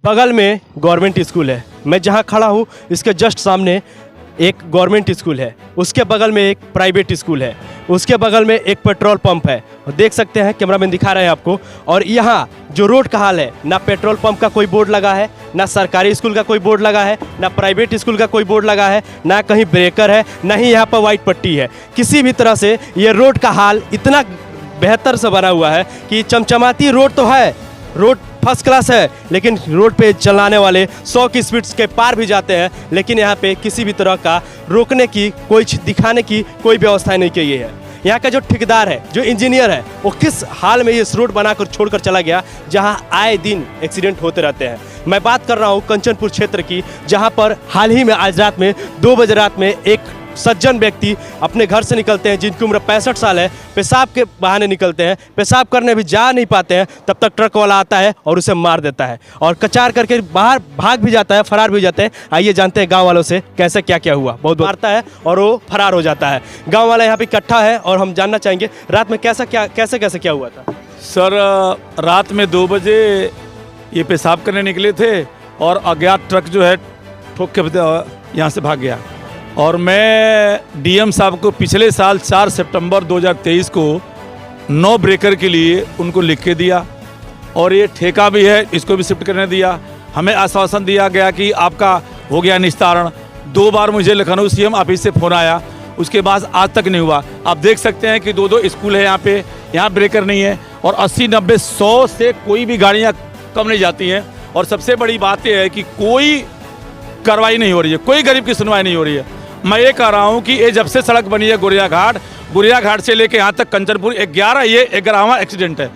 बगल में government school है। मैं जहाँ खड़ा हूँ इसके जस्ट सामने एक गवर्नमेंट स्कूल है, उसके बगल में एक प्राइवेट स्कूल है, उसके बगल में एक पेट्रोल पंप है। और देख सकते हैं कैमरामैन दिखा रहे हैं आपको। और यहाँ जो रोड का हाल है, ना पेट्रोल पंप का कोई बोर्ड लगा है, ना सरकारी स्कूल का कोई बोर्ड लगा है, ना प्राइवेट स्कूल का कोई बोर्ड लगा है, ना कहीं ब्रेकर है, ना ही यहाँ पर वाइट पट्टी है। किसी भी तरह से ये रोड का हाल इतना बेहतर से बना हुआ है कि चमचमाती रोड तो है, रोड फर्स्ट क्लास है, लेकिन रोड पे चलाने वाले 100 की स्पीड के पार भी जाते हैं, लेकिन यहाँ पे किसी भी तरह का रोकने की, कोई दिखाने की कोई व्यवस्था नहीं की गई है। यहाँ का जो ठेकेदार है, जो इंजीनियर है, वो किस हाल में इस रोड बनाकर छोड़कर चला गया, जहाँ आए दिन एक्सीडेंट होते रहते हैं। मैं बात कर रहा हूँ कंचनपुर क्षेत्र की, जहाँ पर हाल ही में आज रात में 2 बजे रात में एक सज्जन व्यक्ति अपने घर से निकलते हैं, जिनकी उम्र 65 साल है, पेशाब के बहाने निकलते हैं, पेशाब करने भी जा नहीं पाते हैं, तब तक ट्रक वाला आता है और उसे मार देता है और कचार करके बाहर भाग भी जाता है, फरार भी हो जाते हैं। आइए जानते हैं गांव वालों से कैसे क्या क्या हुआ। बहुत मारता है और वो फरार हो जाता है। गांव वाला यहाँ पे इकट्ठा है और हम जानना चाहेंगे रात में कैसे क्या हुआ था। सर, रात में 2 बजे ये पेशाब करने निकले थे और अज्ञात ट्रक जो है ठोक के यहाँ से भाग गया। और मैं डीएम साहब को पिछले साल 4 सितंबर 2023 को 9 ब्रेकर के लिए उनको लिख के दिया और ये ठेका भी है, इसको भी शिफ्ट करने दिया। हमें आश्वासन दिया गया कि आपका हो गया निस्तारण। 2 बार मुझे लखनऊ सीएम ऑफिस से फ़ोन आया, उसके बाद आज तक नहीं हुआ। आप देख सकते हैं कि 2-2 स्कूल है यहाँ पे, यहाँ ब्रेकर नहीं है और 80, 90, 100 से कोई भी गाड़ियाँ कम नहीं जाती हैं। और सबसे बड़ी बात यह है कि कोई कार्रवाई नहीं हो रही है, कोई गरीब की सुनवाई नहीं हो रही है। मैं ये कह रहा हूँ कि ये जब से सड़क बनी है गुरिया घाट से लेके यहाँ तक कंचनपुर 11वां एक्सीडेंट है।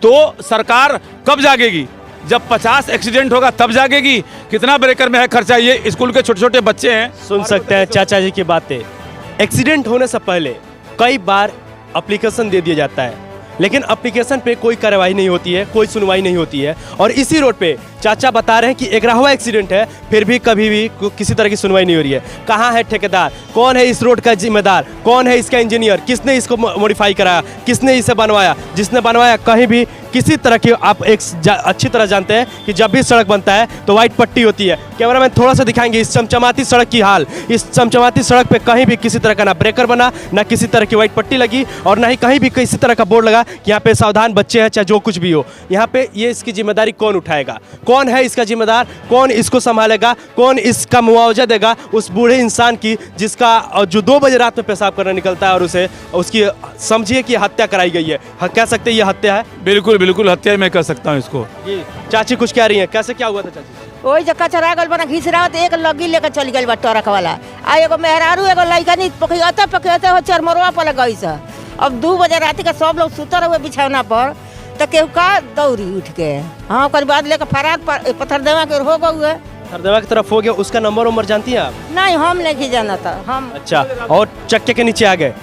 तो सरकार कब जागेगी? जब 50 एक्सीडेंट होगा तब जागेगी। कितना ब्रेकर में है खर्चा? ये स्कूल के छोटे छोटे बच्चे हैं। सुन सकते हैं चाचा जी की बातें। एक्सीडेंट होने से पहले कई बार एप्लीकेशन दे दिया जाता है, लेकिन एप्लीकेशन पे कोई कार्रवाई नहीं होती है, कोई सुनवाई नहीं होती है। और इसी रोड पे चाचा बता रहे हैं कि 11वां एक्सीडेंट है, फिर भी कभी भी किसी तरह की सुनवाई नहीं हो रही है। कहाँ है ठेकेदार? कौन है इस रोड का जिम्मेदार? कौन है इसका इंजीनियर? किसने इसको मॉडिफाई कराया? किसने इसे बनवाया? जिसने बनवाया कहीं भी किसी तरह की, आप एक अच्छी तरह जानते हैं कि जब भी सड़क बनता है तो वाइट पट्टी होती है। कैमरामैन थोड़ा सा दिखाएंगे इस चमचमाती सड़क की हाल। इस चमचमाती सड़क पे कहीं भी किसी तरह का ना ब्रेकर बना, ना किसी तरह की वाइट पट्टी लगी और ना ही कहीं भी किसी तरह का बोर्ड लगा कि यहाँ पे सावधान बच्चे हैं, चाहे जो कुछ भी हो। यहाँ पे ये इसकी जिम्मेदारी कौन उठाएगा? कौन है इसका जिम्मेदार? कौन इसको संभालेगा? कौन इसका मुआवजा देगा उस बूढ़े इंसान की, जिसका जो 2 बजे रात में पेशाब करने निकलता है और उसकी समझिए कि हत्या कराई गई है। कह सकते हैं ये हत्या है? बिल्कुल हत्या मैं कर सकता हूँ इसको। चाची कुछ कह रही हैं, कैसे क्या हुआ था चाची? वही जो कचरा गल बना घिस रहा तो एक लगी लेकर चली गई बा ट्रक वाला। आ एगो मेहरारू एगो लड़का नहीं पकड़ते हो चरमरवा पर गई से। अब 2 बजे रात के सब लोग सुतर हुए बिछौना पर, तो केहू का दौड़ी उठ के हाँ ओकर बाद लेकर फरार पत्थरदेवा के हो गए। पत्थरदेवा की तरफ हो गया। उसका नंबर जानती हैं आप? नहीं, हम नहीं जाना था हम। अच्छा, और चक्के के नीचे आ गए।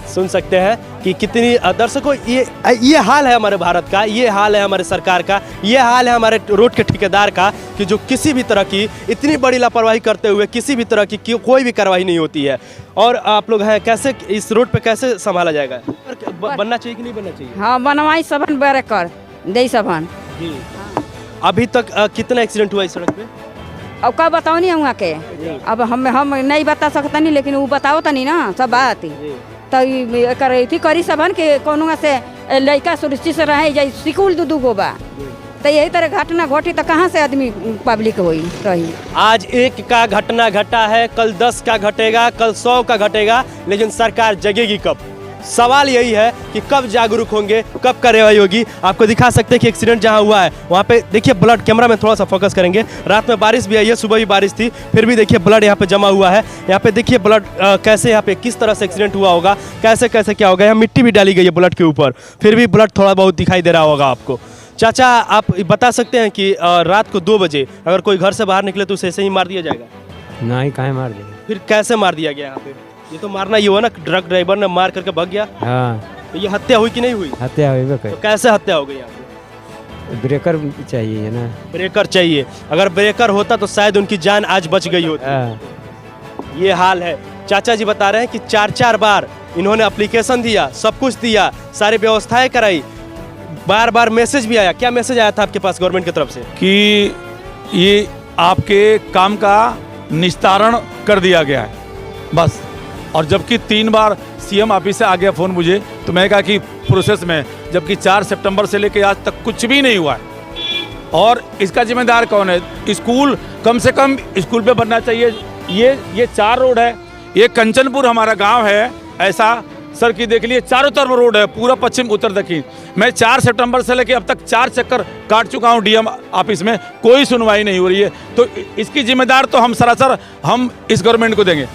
सुन सकते हैं कि कितनी दर्शकों, ये हाल है हमारे भारत का, ये हाल है हमारे सरकार का, ये हाल है हमारे रोड के ठेकेदार का, कि जो किसी भी तरह की इतनी बड़ी लापरवाही करते हुए किसी भी तरह की कोई भी कार्रवाई नहीं होती है। और आप लोग हैं, कैसे इस रोड पे कैसे संभाला जाएगा? बनना चाहिए कि नहीं बनना चाहिए? हाँ, बनवाई सबन ब्रेकर दे सबन जी। अभी तक कितना एक्सीडेंट हुआ इस सड़क पे? अब का बताओ नहीं हुआ के? अब हम नहीं बता सकता नहीं, लेकिन वो बताओ तनी ना सब बात। तो थी करी सबन के कोनो से लड़का सुरक्षित से रहे, जाए स्कूल 2 गो बा, तो यही तरह घटना घटी तो कहाँ से आदमी पब्लिक हुई रही। आज 1 का घटना घटा है, कल 10 का घटेगा, कल 100 का घटेगा, लेकिन सरकार जगेगी कब? सवाल यही है कि कब जागरूक होंगे, कब कार्रवाई होगी। आपको दिखा सकते हैं कि एक्सीडेंट जहां हुआ है वहां पे देखिए ब्लड, कैमरा में थोड़ा सा फोकस करेंगे। रात में बारिश भी आई है, सुबह भी बारिश थी, फिर भी देखिए ब्लड यहाँ पे जमा हुआ है। यहाँ पे देखिए ब्लड कैसे, यहाँ पे किस तरह से एक्सीडेंट हुआ होगा, कैसे कैसे क्या होगा। यहाँ मिट्टी भी डाली गई है ब्लड के ऊपर, फिर भी ब्लड थोड़ा बहुत दिखाई दे रहा होगा आपको। चाचा, आप बता सकते हैं कि रात को 2 बजे अगर कोई घर से बाहर निकले तो उसे ऐसे ही मार दिया जाएगा? नहीं, काहे मार दिया? फिर कैसे मार दिया गया यहाँ पे? ये तो मारना ही हुआ ना, ट्रक ड्राइवर ने मार करके भाग गया। हाँ, तो ये हत्या हुई कि नहीं हुई? हत्या हुई। तो कैसे हत्या हो गई यहाँ पे? ब्रेकर चाहिए ना, ब्रेकर चाहिए। अगर ब्रेकर होता तो शायद उनकी जान आज बच गई होती। हाँ। ये हाल है। चाचा जी बता रहे हैं कि 4-4 बार इन्होंने एप्लीकेशन दिया, सब कुछ दिया, सारी व्यवस्थाएं कराई, बार बार मैसेज भी आया। क्या मैसेज आया था आपके पास गवर्नमेंट की तरफ से? कि ये आपके काम का निस्तारण कर दिया गया है बस। और जबकि 3 बार सीएम ऑफिस से आ गया फ़ोन मुझे, तो मैं कहा कि प्रोसेस में, जबकि 4 सितंबर से लेकर आज तक कुछ भी नहीं हुआ है। और इसका जिम्मेदार कौन है? स्कूल कम से कम स्कूल पे बनना चाहिए। ये 4 रोड है, ये कंचनपुर हमारा गांव है, ऐसा सर की देख लिए चारों तरफ रोड है, पूरा पश्चिम उत्तर दक्षिण। मैं 4 सितंबर से लेकर अब तक 4 चक्कर काट चुका हूं डीएम ऑफिस में, कोई सुनवाई नहीं हो रही है। तो इसकी जिम्मेदार तो हम सरासर हम इस गवर्नमेंट को देंगे।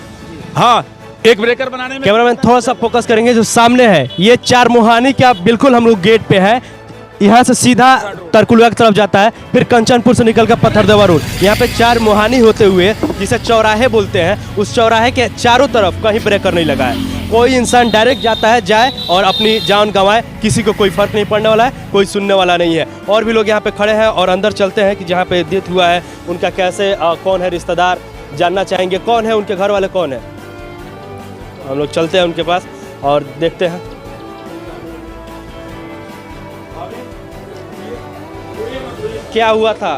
हाँ, एक ब्रेकर बनाने में कैमरामैन थोड़ा सा फोकस करेंगे, जो सामने है ये 4 मुहानी का बिल्कुल हम लोग गेट पे है। यहाँ से सीधा तरकुलवा की तरफ जाता है, फिर कंचनपुर से निकलकर पत्थरदेवा रोड। यहाँ पे 4 मुहानी होते हुए, जिसे चौराहे बोलते हैं, उस चौराहे के चारों तरफ कहीं ब्रेकर नहीं लगा है। कोई इंसान डायरेक्ट जाता है, जाए और अपनी जान गंवाए, किसी को कोई फर्क नहीं पड़ने वाला है, कोई सुनने वाला नहीं है। और भी लोग यहाँ पे खड़े हैं और अंदर चलते हैं कि जहाँ पे डेथ हुआ है उनका कैसे कौन है रिश्तेदार, जानना चाहेंगे कौन है, उनके घर वाले कौन है। हम लोग चलते हैं उनके पास और देखते हैं। क्या हुआ था?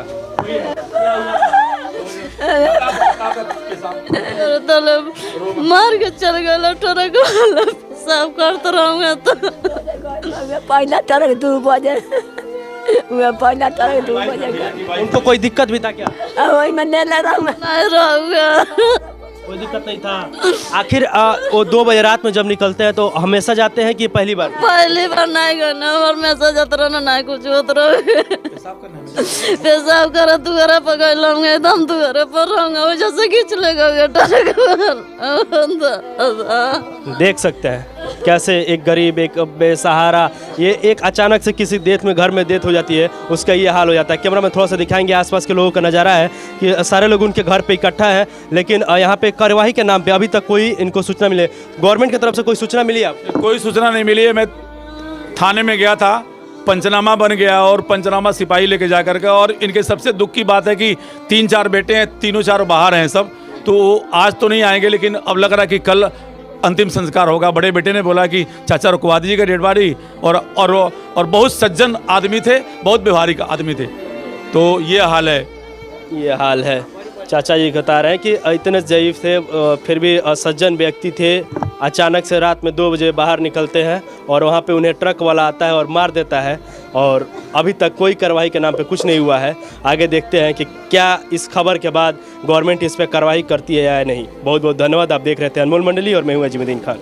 मार के चल गए ट्रक वाला, सब करते रहूँगा तो पहला ट्रक 2 बजे, पहला ट्रक 2 बजे। उनको कोई दिक्कत भी था क्या? वही में नहीं रहूँगा, नहीं रहूँगा। कोई दिक्कत नहीं था। आखिर वो 2 बजे रात में जब निकलते हैं तो हमेशा जाते हैं कि पहली बार? पहली बार नहीं करना, और मैसेज जाता रहना, नहीं कुछ होता रहे। पेशाब करा तू घरे पकड़ लूंगा, एकदम तू घरे पर रहूंगा, वजह से खींच लेगा देख सकते हैं कैसे एक गरीब, एक बेसहारा, ये एक अचानक से किसी डेथ में, घर में डेथ हो जाती है, उसका ये हाल हो जाता है। कैमरा में थोड़ा सा दिखाएंगे आसपास के लोगों का नज़ारा है कि सारे लोग उनके घर पे इकट्ठा है, लेकिन यहाँ पे कार्यवाही के नाम पे अभी तक कोई इनको सूचना मिले, गवर्नमेंट की तरफ से कोई सूचना मिली आपको? कोई सूचना नहीं मिली है। मैं थाने में गया था, पंचनामा बन गया और पंचनामा सिपाही लेके जा करके, और इनके सबसे दुख की बात है कि 3-4 बेटे हैं, तीनों चारों बाहर हैं सब, तो आज तो नहीं आएंगे, लेकिन अब लग रहा है कि कल अंतिम संस्कार होगा। बड़े बेटे ने बोला कि चाचा रुकवा दीजिएगा डेड बॉडी, और बहुत सज्जन आदमी थे, बहुत व्यवहारिक आदमी थे। तो ये हाल है। चाचा जी बता रहे हैं कि इतने ज़ईफ़ थे, फिर भी सज्जन व्यक्ति थे। अचानक से रात में 2 बजे बाहर निकलते हैं और वहाँ पे उन्हें ट्रक वाला आता है और मार देता है, और अभी तक कोई कार्रवाई के नाम पे कुछ नहीं हुआ है। आगे देखते हैं कि क्या इस खबर के बाद गवर्नमेंट इस पर कार्रवाई करती है या नहीं। बहुत बहुत धन्यवाद। आप देख रहे थे अनमोल मंडली और मैं हूँ अजमुद्दीन खान।